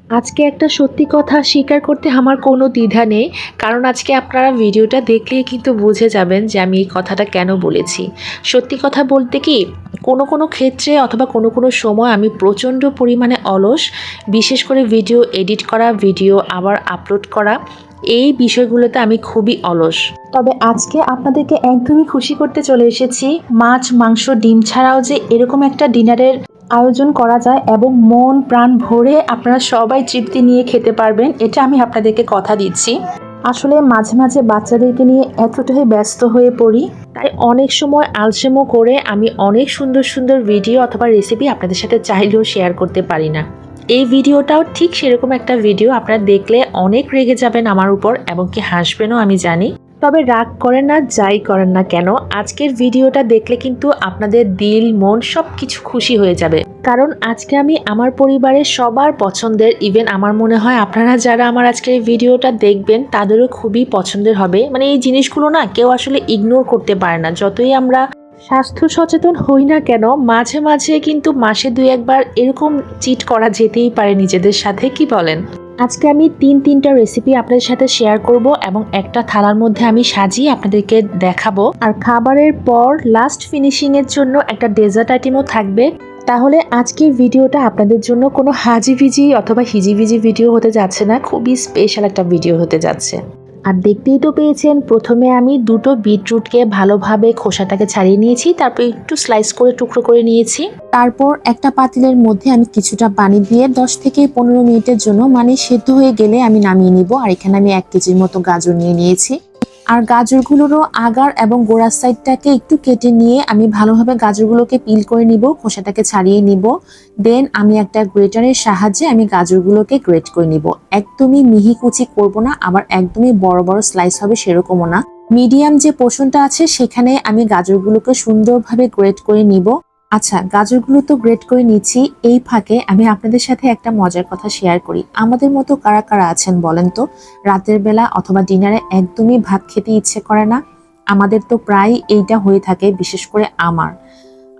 আজকে একটা সত্যি কথা স্বীকার করতে আমার কোনো দ্বিধা নেই। কারণ আজকে আপনারা ভিডিওটা দেখলেই কিন্তু বুঝে যাবেন যে আমি এই কথাটা কেন বলেছি। সত্যি কথা বলতে কি, কোনো ক্ষেত্রে অথবা কোনো সময় আমি প্রচণ্ড পরিমাণে অলস। বিশেষ করে ভিডিও এডিট করা, ভিডিও আবার আপলোড করা, এই বিষয়গুলোতে আমি খুবই অলস। তবে আজকে আপনাদেরকে একদমই খুশি করতে চলে এসেছি। মাছ, মাংস, ডিম ছাড়াও যে এরকম একটা ডিনারের আয়োজন করা যায় এবং মন প্রাণ ভরে আপনারা সবাই তৃপ্তি নিয়ে খেতে পারবেন, এটা আমি আপনাদেরকে কথা দিচ্ছি। আসলে মাঝে মাঝে বাচ্চাদেরকে নিয়ে এতটাই ব্যস্ত হয়ে পড়ি, তাই অনেক সময় আলসেমো করে আমি অনেক সুন্দর সুন্দর ভিডিও অথবা রেসিপি আপনাদের সাথে চাইলেও শেয়ার করতে পারি না। এই ভিডিওটাও ঠিক সেরকম একটা ভিডিও, আপনারা দেখলে অনেক রেগে যাবেন আমার উপর এবং কি হাসবেনও আমি জানি। তবে রাগ করেন না, যাই করেন না কেন, আজকের ভিডিওটা দেখলে কিন্তু আপনাদের দিল মন সব কিছু খুশি হয়ে যাবে। কারণ আজকে আমি আমার পরিবারের সবার পছন্দের, ইভেন আমার মনে হয় আপনারা যারা আমার আজকের এই ভিডিওটা দেখবেন তাদেরও খুবই পছন্দের হবে। মানে এই জিনিসগুলো না কেউ আসলে ইগনোর করতে পারে না। যতই আমরা স্বাস্থ্য সচেতন হই না কেন, মাঝে মাঝে কিন্তু মাসে 2-1 বার এরকম চিট করা যেতেই পারে নিজেদের সাথে, কি বলেন? আজকে আমি তিনটা রেসিপি আপনাদের সাথে শেয়ার করব এবং একটা থালার মধ্যে আমি সাজিয়ে আপনাদেরকে দেখাবো। আর খাবারের পর লাস্ট ফিনিশিং এর জন্য একটা ডেজার্ট আইটেমও থাকবে। তাহলে আজকের ভিডিওটা আপনাদের জন্য কোনো হাজিবিজি অথবা হিজিবিজি ভিডিও হতে যাচ্ছে না, খুবই স্পেশাল একটা ভিডিও হতে যাচ্ছে। আর দেখতেই তো পেয়েছেন, প্রথমে আমি দুটো বিটরুটকে ভালোভাবে খোসাটাকে ছাড়িয়ে নিয়েছি, তারপর একটু স্লাইস করে টুকরো করে নিয়েছি। তারপর একটা পাতিলের মধ্যে আমি কিছুটা পানি দিয়ে 10 থেকে 15 মিনিটের জন্য, মানে সেদ্ধ হয়ে গেলে আমি নামিয়ে নিব। আর এখানে আমি 1 কেজির মতো গাজর নিয়ে নিয়েছি। আর গাজরগুলোরও আগার এবং গোড়ার সাইডটাকে একটু কেটে নিয়ে আমি ভালোভাবে গাজরগুলোকে পিল করে নিব, খোসাটাকে ছাড়িয়ে নিব। দেন আমি একটা গ্রেটারের সাহায্যে আমি গাজরগুলোকে গ্রেট করে নিব। একদমই মিহি কুচি করব না, আবার একদমই বড় বড় স্লাইস হবে সেরকমও না। মিডিয়াম যে পোর্শনটা আছে সেখানে আমি গাজরগুলোকে সুন্দরভাবে গ্রেট করে নিব। আচ্ছা, গাজরগুলো তো গ্রেট করে নিচ্ছি, এই ফাঁকে আমি আপনাদের সাথে একটা মজার কথা শেয়ার করি। আমাদের মতো কারা কারা আছেন বলেন তো, রাতের বেলা অথবা ডিনারে একদমই ভাত খেতে ইচ্ছে করে না? আমাদের তো প্রায় এইটা হয়ে থাকে, বিশেষ করে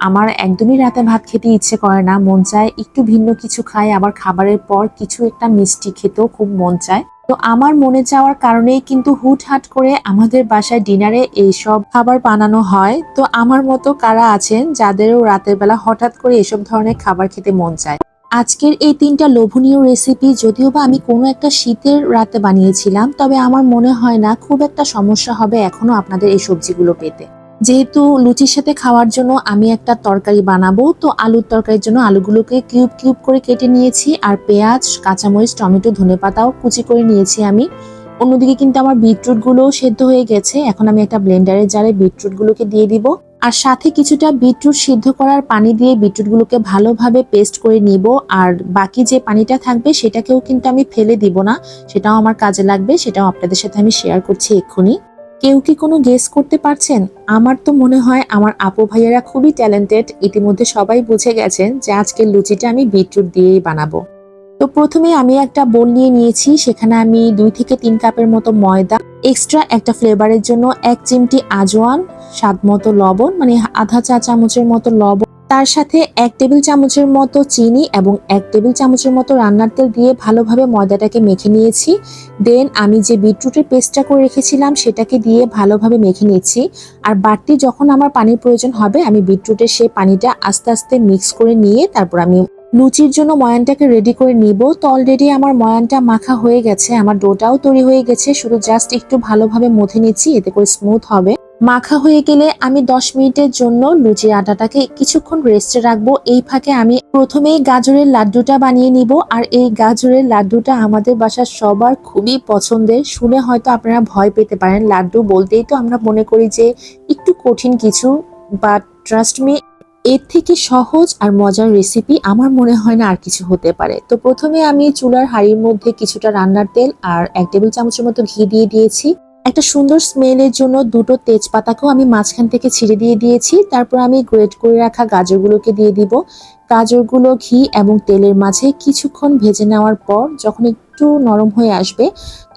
আমার একদমই রাতে ভাত খেতে ইচ্ছে করে না, মন চায় একটু ভিন্ন কিছু খাই, আবার খাবারের পর কিছু একটা মিষ্টি খেতেও খুব মন চায়। তো আমার মনে চাওয়ার কারণেই কিন্তু হুটহাট করে আমাদের বাসায় ডিনারে এইসব খাবার বানানো হয়। তো আমার মতো কারা আছেন যাদেরও রাতের বেলা হঠাৎ করে এসব ধরনের খাবার খেতে মন চায়? আজকের এই 3টা লোভনীয় রেসিপি যদিও বা আমি কোনো একটা শীতের রাতে বানিয়েছিলাম, তবে আমার মনে হয় না খুব একটা সমস্যা হবে এখনো আপনাদের এই সবজিগুলো পেতে। যেহেতু লুচির সাথে খাওয়ার জন্য আমি একটা তরকারি বানাবো, তো আলুর তরকারির জন্য আলুগুলোকে কিউব কিউব করে কেটে নিয়েছি, আর পেঁয়াজ, কাঁচামরিচ, টমেটো, ধনেপাতাও কুচি করে নিয়েছি আমি। অন্যদিকে কিন্তু আমার বিটরুটগুলোও সেদ্ধ হয়ে গেছে। এখন আমি একটা ব্লেন্ডারের জারে বিটরুটগুলোকে দিয়ে দিব, আর সাথে কিছুটা বিটরুট সিদ্ধ করার পানি দিয়ে বিটরুটগুলোকে ভালোভাবে পেস্ট করে নিব। আর বাকি যে পানিটা থাকবে সেটাকেও কিন্তু আমি ফেলে দিব না, সেটাও আমার কাজে লাগবে, সেটাও আপনাদের সাথে আমি শেয়ার করছি এক্ষুনি। কেউ কি কোনো গেস করতে পারছেন? আমার তো মনে হয় আমার আপু ভাইয়েরা খুবই ট্যালেন্টেড, ইতিমধ্যে সবাই বুঝে গেছেন যে আজকের লুচিটা আমি বিটরুট দিয়েই বানাবো। তো প্রথমে আমি একটা বোল নিয়ে নিয়েছি, সেখানে আমি 2 থেকে 3 কাপের মতো ময়দা, এক্সট্রা একটা ফ্লেভারের জন্য 1 চিমটি আজওয়ান, স্বাদ মতো লবণ, মানে আধা চা চামচের মতো লবণ, তার সাথে 1 টেবিল চামচের মতো চিনি এবং 1 টেবিল চামচের মতো রান্নার তেল দিয়ে ভালোভাবে ময়দাটাকে মেখে নিয়েছি। দেন আমি যে বিটরুটের পেস্টটা করে রেখেছিলাম সেটাকে দিয়ে ভালোভাবে মেখে নিচ্ছি। আর বাড়তি যখন আমার পানির প্রয়োজন হবে আমি বিটরুটের সেই পানিটা আস্তে আস্তে মিক্স করে নিয়ে তারপর আমি লুচির জন্য ময়ানটাকে রেডি করে নিব। তো অলরেডি আমার ময়ানটা মাখা হয়ে গেছে, আমার ডোটাও তৈরি হয়ে গেছে, শুধু জাস্ট একটু ভালোভাবে মথে নিচ্ছি, এতে করে স্মুথ হবে। মাখা হয়ে গেলে আমি 10 মিনিটের জন্য লুচির আটাটাকে কিছুক্ষণ রেস্টে রাখবো। এই ফাঁকে আমি প্রথমেই গাজরের লাড্ডুটা বানিয়ে নিব। আর এই গাজরের লাড্ডুটা আমাদের বাসার সবার খুবই পছন্দের। শুনে হয়তো আপনারা ভয় পেতে পারেন, লাড্ডু বলতেই তো আমরা মনে করি যে একটু কঠিন কিছু, বাট ট্রাস্ট মি, এর থেকে সহজ আর মজার রেসিপি আমার মনে হয় না আর কিছু হতে পারে। তো প্রথমে আমি চুলার হাঁড়ির মধ্যে কিছুটা রান্নার তেল আর 1 টেবিল চামচের মতো ঘি দিয়ে দিয়েছি। একটা সুন্দর স্মেলের জন্য দুটো তেজপাতাকেও আমি মাঝখান থেকে ছিঁড়ে দিয়ে দিয়েছি। তারপর আমি গ্রেট করে রাখা গাজরগুলোকে দিয়ে দিব। গাজরগুলো ঘি এবং তেলের মাঝে কিছুক্ষণ ভেজে নেওয়ার পর যখন একটু নরম হয়ে আসবে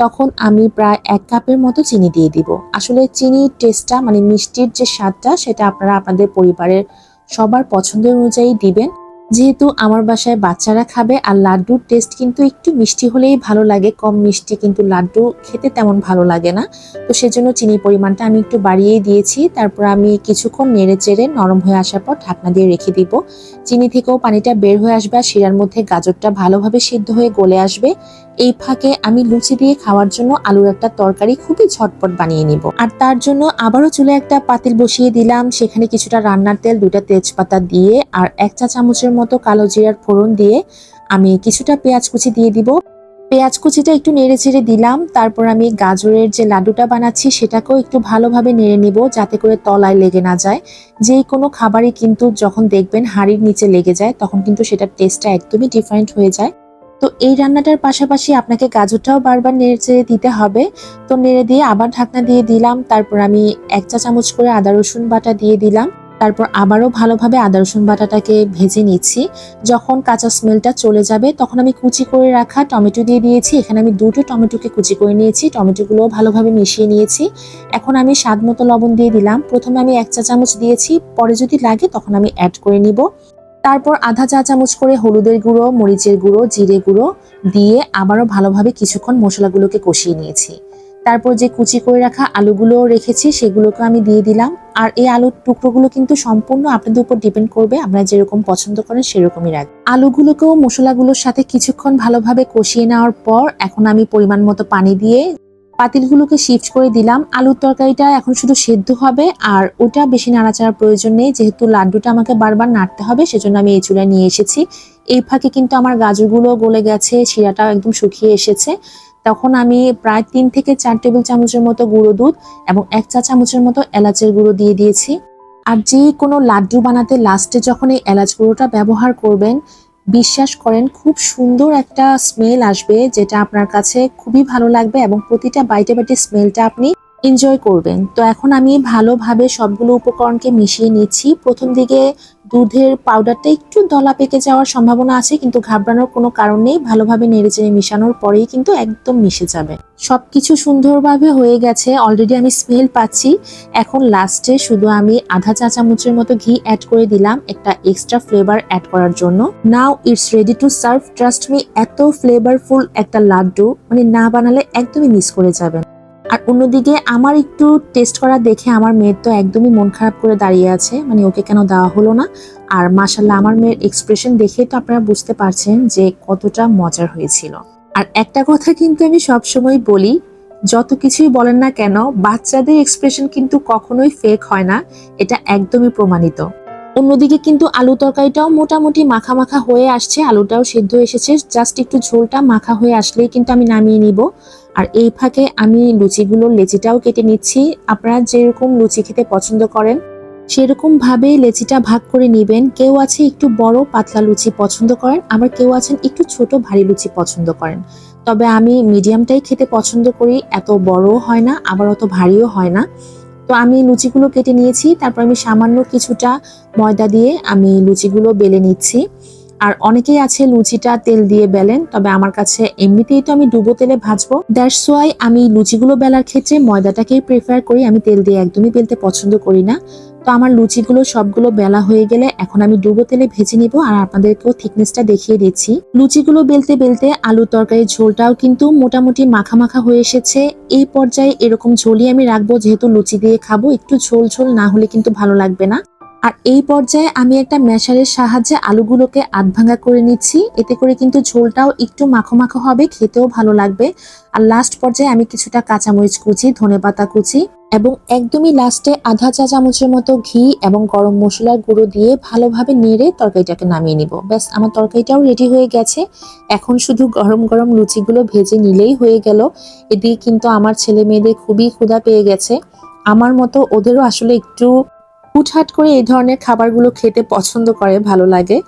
তখন আমি প্রায় 1 কাপের মতো চিনি দিয়ে দিব। আসলে চিনির টেস্টটা, মানে মিষ্টির যে স্বাদটা, সেটা আপনারা আপনাদের পরিবারের সবার পছন্দের অনুযায়ী দিবেন। যেহেতু আমার বাসায় বাচ্চারা খাবে আর লাড্ডুর টেস্ট কিন্তু একটু মিষ্টি হলেই ভালো লাগে, কম মিষ্টি কিন্তু লাড্ডু খেতে তেমন ভালো লাগে না। তো সেজন্য চিনির পরিমাণটা আমি একটু বাড়িয়েই দিয়েছি। তারপর আমি কিছুক্ষণ নেড়ে চেড়ে নরম হয়ে আসার পর ঢাকনা দিয়ে রেখে দিব। চিনি থেকেও পানিটা বের হয়ে আসবে আর শিরার মধ্যে গাজরটা ভালোভাবে সিদ্ধ হয়ে গলে আসবে। এই ফাঁকে আমি লুচি দিয়ে খাওয়ার জন্য আলুর একটা তরকারি খুবই ঝটপট বানিয়ে নিব। আর তার জন্য আবারও চুলায় একটা পাতিল বসিয়ে দিলাম, সেখানে কিছুটা রান্নার তেল, 2টা তেজপাতা দিয়ে আর 1 চা চামচের মতো কালো জিরার ফোড়ন দিয়ে আমি কিছুটা পেঁয়াজ কুচি দিয়ে দিব। পেঁয়াজ কুচিটা একটু নেড়ে চেড়ে দিলাম। তারপর আমি গাজরের যে লাড্ডুটা বানাচ্ছি সেটাকেও একটু ভালোভাবে নেড়ে নিব, যাতে করে তলায় লেগে না যায়। যে কোনো খাবারই কিন্তু যখন দেখবেন হাঁড়ির নিচে লেগে যায় তখন কিন্তু সেটার টেস্টটা একদমই ডিফারেন্ট হয়ে যায়। তো এই রান্নাটার পাশাপাশি আপনাকে গাজরটাও বারবার নেড়ে চেড়ে দিতে হবে। তো নেড়ে দিয়ে আবার ঢাকনা দিয়ে দিলাম। তারপর আমি 1 চা চামচ করে আদা রসুন বাটা দিয়ে দিলাম। তারপর আবারও ভালোভাবে আদা রসুন বাটাটাকে ভেজে নিচ্ছি। যখন কাঁচা স্মেলটা চলে যাবে তখন আমি কুচি করে রাখা টমেটো দিয়ে দিয়েছি। এখানে আমি 2টো টমেটোকে কুচি করে নিয়েছি, টমেটোগুলোও ভালোভাবে মিশিয়ে নিয়েছি। এখন আমি স্বাদ মতো লবণ দিয়ে দিলাম। প্রথমে আমি 1 চা চামচ দিয়েছি, পরে যদি লাগে তখন আমি অ্যাড করে নিব। তারপর আধা চা চামচ করে হলুদের গুঁড়ো, মরিচের গুঁড়ো, জিরে গুঁড়ো দিয়ে আবারও ভালোভাবে কিছুক্ষণ মশলাগুলোকে কষিয়ে নিয়েছি। তারপর যে কুচি করে রাখা আলুগুলো রেখেছি সেগুলোকে আমি দিয়ে দিলাম। আর এই আলুর টুকরোগুলো কিন্তু সম্পূর্ণ আপনাদের উপর ডিপেন্ড করবে, আপনারা যেরকম পছন্দ করেন সেরকমই রাখবেন। আলুগুলোকেও মশলাগুলোর সাথে কিছুক্ষণ ভালোভাবে কষিয়ে নেওয়ার পর এখন আমি পরিমাণ মতো পানি দিয়ে পাতিলগুলোকে শিফট করে দিলাম। আলুর তরকারিটা এখন শুধু সেদ্ধ হবে আর ওটা বেশি নাড়াচাড়ার প্রয়োজন নেই, যেহেতু লাড্ডুটা আমাকে বারবার নাড়তে হবে সেজন্য আমি এই চুলায় নিয়ে এসেছি। এই ফাঁকে কিন্তু আমার গাজরগুলো গলে গেছে, শিরাটাও একদম শুকিয়ে এসেছে। তখন আমি প্রায় 3 থেকে 4 টেবিল চামচের মতো গুঁড়ো দুধ এবং 1 চা চামচের মতো এলাচের গুঁড়ো দিয়ে দিয়েছি। আর যে কোনো লাড্ডু বানাতে লাস্টে যখন এই এলাচ গুঁড়োটা ব্যবহার করবেন, বিশ্বাস করেন খুব সুন্দর একটা স্মেল আসবে, যেটা আপনার কাছে খুবই ভালো লাগবে এবং প্রতিটা বাইটে বাইটে স্মেলটা আপনি এনজয় করবেন। তো এখন আমি ভালোভাবে সবগুলো উপকরণকে মিশিয়ে নিচ্ছি। প্রথম দিকে দুধের পাউডারটা একটু দলা পেকে যাওয়ার সম্ভাবনা আছে, কিন্তু ঘাবড়ানোর কোনো কারণ নেই। ভালোভাবে নেড়েচেড়ে মিশানোর পরেই কিন্তু একদম মিশে যাবে। সবকিছু সুন্দরভাবে হয়ে গেছে, অলরেডি আমি স্মেল পাচ্ছি। এখন লাস্টে শুধু আমি আধা চা চামচের মতো ঘি অ্যাড করে দিলাম একটা এক্সট্রা ফ্লেভার অ্যাড করার জন্য। Now it's ready to serve. Trust me, এত ফ্লেভারফুল একটা লাড্ডু মানে না বানালে একদমই মিস করে যাবেন। আর অন্যদিকে আমার একটু টেস্ট করা দেখে আমার মেয়ের তো একদমই মন খারাপ করে দাঁড়িয়ে আছে, মানে ওকে কেন দেওয়া হলো না। আর মাশাল্লাহ আমার মেয়ের এক্সপ্রেশন দেখে তো আপনারা বুঝতে পারছেন যে কতটা মজার হয়েছিল। আর একটা কথা কিন্তু আমি সবসময় বলি, যত কিছুই বলেন না কেন বাচ্চাদের এক্সপ্রেশন কিন্তু কখনোই ফেক হয় না, এটা একদমই প্রমাণিত। অন্যদিকে কিন্তু আলু তরকারিটাও মোটামুটি মাখা মাখা হয়ে আসছে, আলুটাও সেদ্ধ এসেছে, জাস্ট একটু ঝোলটা মাখা হয়ে আসলেই কিন্তু আমি নামিয়ে নিব। আর এই ফাঁকে আমি লুচিগুলোর লেচিটাও কেটে নিচ্ছি। আপনারা যেরকম লুচি খেতে পছন্দ করেন সেরকম ভাবে লেচিটা ভাগ করে নিবেন। কেউ আছে একটু বড় পাতলা লুচি পছন্দ করেন, আবার কেউ আছেন একটু ছোট ভারী লুচি পছন্দ করেন। তবে আমি মিডিয়ামটাই খেতে পছন্দ করি, এত বড়ও হয় না আবার অত ভারীও হয় না। তো আমি লুচিগুলো কেটে নিয়েছি, তারপর আমি সামান্য কিছুটা ময়দা দিয়ে আমি লুচিগুলো বেলে নিচ্ছি। আর অনেকেই আছে লুচিটা তেল দিয়ে বেলেন, তবে আমার কাছে এমনিতেই তো আমি ডুবো তেলে ভাজবো, দ্যাটস ওয়াই আমি লুচিগুলো বেলার ক্ষেত্রে ময়দাটাকেই প্রেফার করি, আমি তেল দিয়ে একদমই বেলতে পছন্দ করি না। তো আমার লুচিগুলো সবগুলো বেলা হয়ে গেলে এখন আমি ডুবো তেলে ভেজে নিব আর আপনাদেরকেও থিকনেসটা দেখিয়ে দিচ্ছি। লুচিগুলো বেলতে বেলতে আলু তরকারির ঝোলটাও কিন্তু মোটামুটি মাখা মাখা হয়ে এসেছে। এই পর্যায়ে এরকম ঝোলই আমি রাখবো, যেহেতু লুচি দিয়ে খাবো, একটু ঝোল ঝোল না হলে কিন্তু ভালো লাগবে না। আর এই পর্যায়ে আমি একটা ম্যাশারের সাহায্যে আলুগুলোকে আধ ভাঙা করে নিচ্ছি, এতে করে কিন্তু ঝোলটাও একটু মাখো মাখো হবে, খেতেও ভালো লাগবে। আর লাস্ট পর্যায়ে আমি কিছুটা কাঁচামরিচ কুচি, ধনেপাতা কুচি এবং একদমই লাস্টে আধা চা চামচের মতো ঘি এবং গরম মশলার গুঁড়ো দিয়ে ভালোভাবে নেড়ে তরকারিটাকে নামিয়ে নিব। ব্যাস, আমার তরকারিটাও রেডি হয়ে গেছে। এখন শুধু গরম গরম লুচিগুলো ভেজে নিলেই হয়ে গেল। এদিকে কিন্তু আমার ছেলে মেয়েদের খুবই ক্ষুধা পেয়ে গেছে, আমার মতো ওদেরও আসলে একটু হুটহাট করে এই ধরনের খাবারগুলো খেতে পছন্দ করে, ভালো লাগে।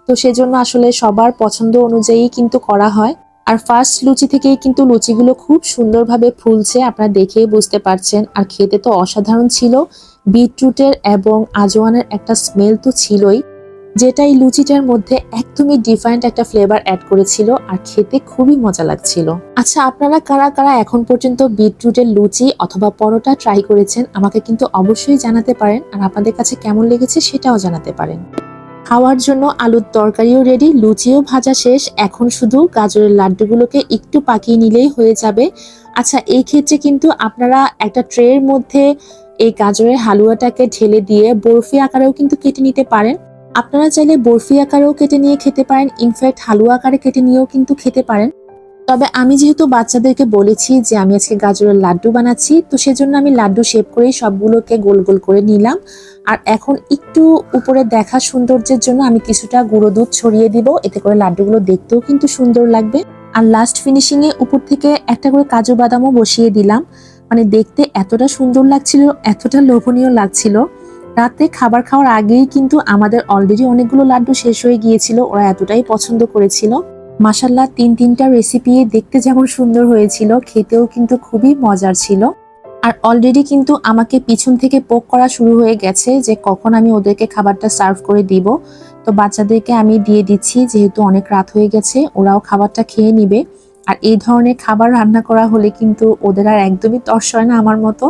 তো সেজন্য আসলে সবার পছন্দ অনুযায়ী কিন্তু করা হয়। আর ফার্স্ট লুচি থেকেই কিন্তু লুচিগুলো খুব সুন্দরভাবে ফুলছে, আপনারা দেখেই বুঝতে পারছেন। আর খেতে তো অসাধারণ ছিল, বিটরুটের এবং আজওয়ানের একটা স্মেল তো ছিলই, যেটা এই লুচিটার মধ্যে একদমই ডিফারেন্ট একটা ফ্লেভার অ্যাড করেছিল আর খেতে খুবই মজা লাগছিল। আচ্ছা, আপনারা কারা কারা এখন পর্যন্ত বিটরুটের লুচি অথবা পরোটা ট্রাই করেছেন আমাকে কিন্তু অবশ্যই জানাতে পারেন, আর আপনাদের কাছে কেমন লেগেছে সেটাও জানাতে পারেন। খাওয়ার জন্য আলুর তরকারিও রেডি, লুচিও ভাজা শেষ। এখন শুধু গাজরের লাড্ডুগুলোকে একটু পাকিয়ে নিলেই হয়ে যাবে। আচ্ছা, এই ক্ষেত্রে কিন্তু আপনারা একটা ট্রের মধ্যে এই গাজরের হালুয়াটাকে ঢেলে দিয়ে বরফি আকারেও কিন্তু কেটে নিতে পারেন। আপনারা চাইলে বরফি আকারেও কেটে নিয়ে খেতে পারেন, ইনফ্যাক্ট হালুয়া আকারে কেটে নিয়েও কিন্তু খেতে পারেন। তবে আমি যেহেতু বাচ্চাদেরকে বলেছি যে আমি আজকে গাজরের লাড্ডু বানাচ্ছি, তো সেজন্য আমি লাড্ডু শেপ করেই সবগুলোকে গোল গোল করে নিলাম। আর এখন একটু উপরে দেখা সৌন্দর্যের জন্য আমি কিছুটা গুঁড়ো দুধ ছড়িয়ে দিব, এতে করে লাড্ডুগুলো দেখতেও কিন্তু সুন্দর লাগবে। আর লাস্ট ফিনিশিং এ উপর থেকে একটা করে কাজু বাদামও বসিয়ে দিলাম। মানে দেখতে এতটা সুন্দর লাগছিল, এতটা লোভনীয় লাগছিল। রাতে খাবার খাওয়ার আগেই কিন্তু আমাদের অলরেডি অনেকগুলো লাড্ডু শেষ হয়ে গিয়েছিল, ওরা এতটাই পছন্দ করেছিল। মাশাল্লাহ, তিনটা রেসিপি দেখতে যেমন সুন্দর হয়েছিল, খেতেও কিন্তু খুবই মজার ছিল। আর অলরেডি কিন্তু আমাকে পিছন থেকে পোক করা শুরু হয়ে গেছে যে কখন আমি ওদেরকে খাবারটা সার্ভ করে দিব। তো বাচ্চাদেরকে আমি দিয়ে দিচ্ছি, যেহেতু অনেক রাত হয়ে গেছে, ওরাও খাবারটা খেয়ে নিবে। আর এই ধরনের খাবার রান্না করা হলে কিন্তু ওদের আর একদমই তর্স হয় না আমার মতো,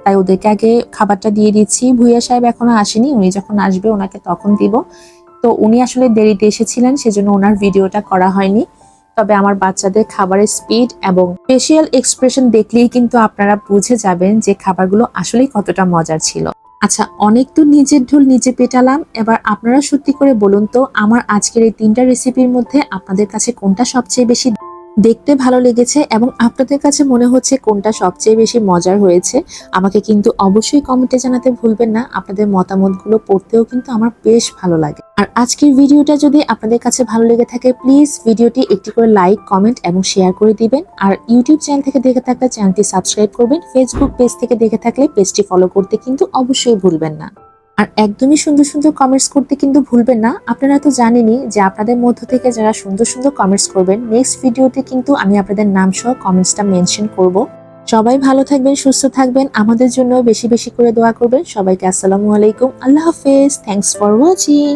তাই ওদেরকে আগে খাবারটা দিয়ে দিচ্ছি। ভুইয়া সাহেব এখনো আসেনি, উনি যখন আসবে ওনাকে তখন দিব। তো উনি আসলে দেরিতে এসেছিলেন, সেজন্য ওনার ভিডিওটা করা হয়নি। তবে আমার বাচ্চাদের খাবারের স্পিড এবং ফেসিয়াল এক্সপ্রেশন দেখলেই কিন্তু আপনারা বুঝে যাবেন যে খাবারগুলো আসলেই কতটা মজার ছিল। আচ্ছা, অনেক তো নিজের ঢোল নিজে পেটালাম, এবার আপনারা সত্যি করে বলুন তো আমার আজকের এই 3টা রেসিপির মধ্যে আপনাদের কাছে কোনটা সবচেয়ে বেশি দেখতে ভালো লেগেছে এবং আপনাদের কাছে মনে হচ্ছে কোনটা সবচেয়ে বেশি মজার হয়েছে। আমাকে কিন্তু অবশ্যই কমেন্টে জানাতে ভুলবেন না, আপনাদের মতামতগুলো পড়তেও কিন্তু আমার বেশ ভালো লাগে। আর আজকের ভিডিওটা যদি আপনাদের কাছে ভালো লেগে থাকে, প্লিজ ভিডিওটি একটি করে লাইক, কমেন্ট এবং শেয়ার করে দিবেন। আর ইউটিউব চ্যানেল থেকে দেখে থাকলে চ্যানেলটি সাবস্ক্রাইব করবেন, ফেসবুক পেজ থেকে দেখে থাকলে পেজটি ফলো করতে কিন্তু অবশ্যই ভুলবেন না। আর একদমই সুন্দর সুন্দর কমেন্টস করতে কিন্তু ভুলবেন না। আপনারা তো জানেনই যে আপনাদের মধ্য থেকে যারা সুন্দর সুন্দর কমেন্টস করবেন, নেক্সট ভিডিওতে কিন্তু আমি আপনাদের নাম সহ কমেন্টসটা মেনশন করব। সবাই ভালো থাকবেন, সুস্থ থাকবেন, আমাদের জন্য বেশি বেশি করে দোয়া করবেন। সবাইকে আসসালামু আলাইকুম, আল্লাহ হাফেজ, থ্যাঙ্কস ফর ওয়াচিং।